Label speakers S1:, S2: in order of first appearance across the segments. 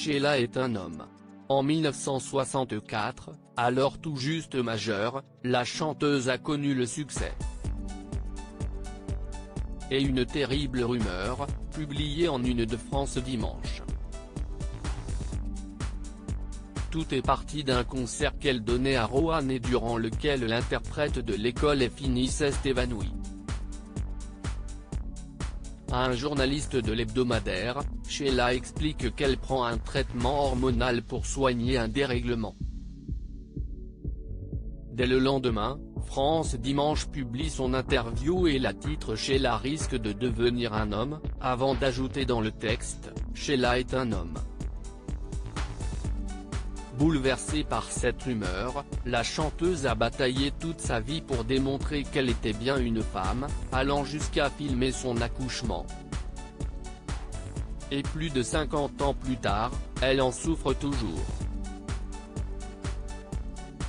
S1: Sheila est un homme. En 1964, alors tout juste majeure, la chanteuse a connu le succès. Et une terrible rumeur, publiée en Une de France dimanche. Tout est parti d'un concert qu'elle donnait à Roanne et durant lequel l'interprète de l'école FINI s'est évanoui. À un journaliste de l'hebdomadaire, Sheila explique qu'elle prend un traitement hormonal pour soigner un dérèglement. Dès le lendemain, France Dimanche publie son interview et la titre Sheila risque de devenir un homme, avant d'ajouter dans le texte, Sheila est un homme. Bouleversée par cette rumeur, la chanteuse a bataillé toute sa vie pour démontrer qu'elle était bien une femme, allant jusqu'à filmer son accouchement. Et plus de 50 ans plus tard, elle en souffre toujours.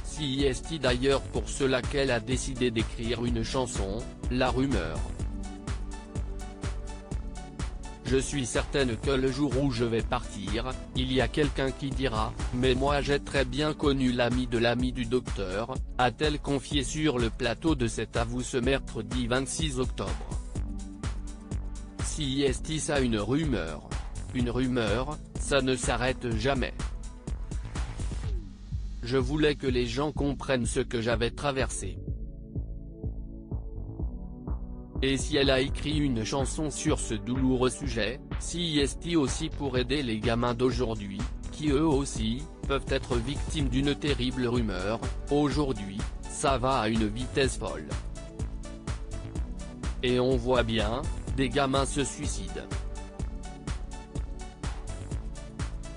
S1: C'est d'ailleurs pour cela qu'elle a décidé d'écrire une chanson, La rumeur. Je suis certaine que le jour où je vais partir, il y a quelqu'un qui dira « Mais moi j'ai très bien connu l'ami de l'ami du docteur », a-t-elle confié sur le plateau de cet Avou ce mercredi 26 octobre. C'est ça une rumeur. Une rumeur, ça ne s'arrête jamais. Je voulais que les gens comprennent ce que j'avais traversé. Et si elle a écrit une chanson sur ce douloureux sujet, c'est aussi pour aider les gamins d'aujourd'hui, qui eux aussi, peuvent être victimes d'une terrible rumeur. Aujourd'hui, ça va à une vitesse folle. Et on voit bien, des gamins se suicident.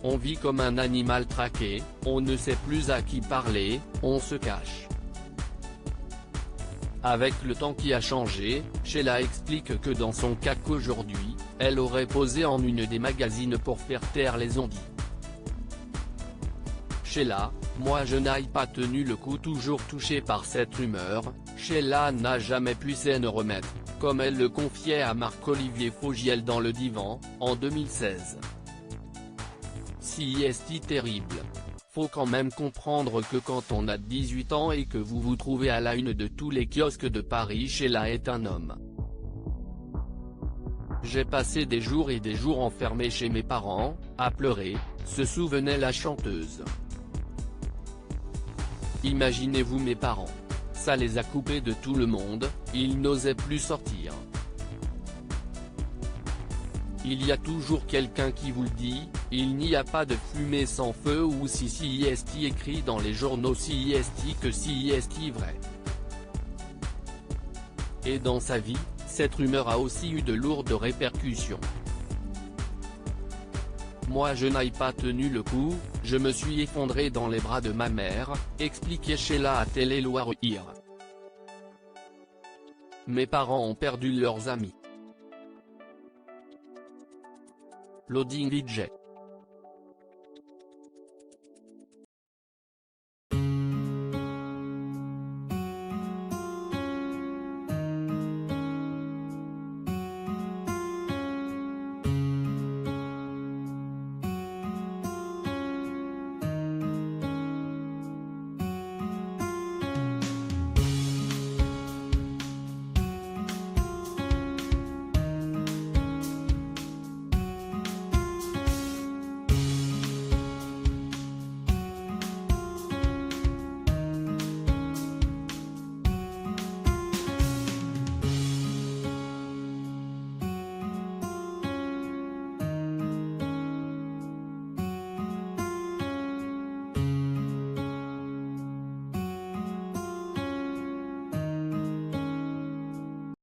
S1: On vit comme un animal traqué, on ne sait plus à qui parler, on se cache. Avec le temps qui a changé, Sheila explique que dans son cas qu'aujourd'hui, elle aurait posé en une des magazines pour faire taire les on-dit. Sheila, moi je n'ai pas tenu le coup toujours touchée par cette rumeur, Sheila n'a jamais pu s'en remettre, comme elle le confiait à Marc-Olivier Fogiel dans Le Divan, en 2016. C'est terrible. Faut quand même comprendre que quand on a 18 ans et que vous vous trouvez à la une de tous les kiosques de Paris, Sheila est un homme. J'ai passé des jours et des jours enfermé chez mes parents, à pleurer, se souvenait la chanteuse. Imaginez-vous mes parents. Ça les a coupés de tout le monde, ils n'osaient plus sortir. Il y a toujours quelqu'un qui vous le dit, il n'y a pas de fumée sans feu ou si c'est écrit dans les journaux c'est que c'est vrai. Et dans sa vie, cette rumeur a aussi eu de lourdes répercussions. Moi je n'ai pas tenu le coup, je me suis effondré dans les bras de ma mère, expliquait Sheila à Télé Loisirs. Mes parents ont perdu leurs amis. Loading VJ.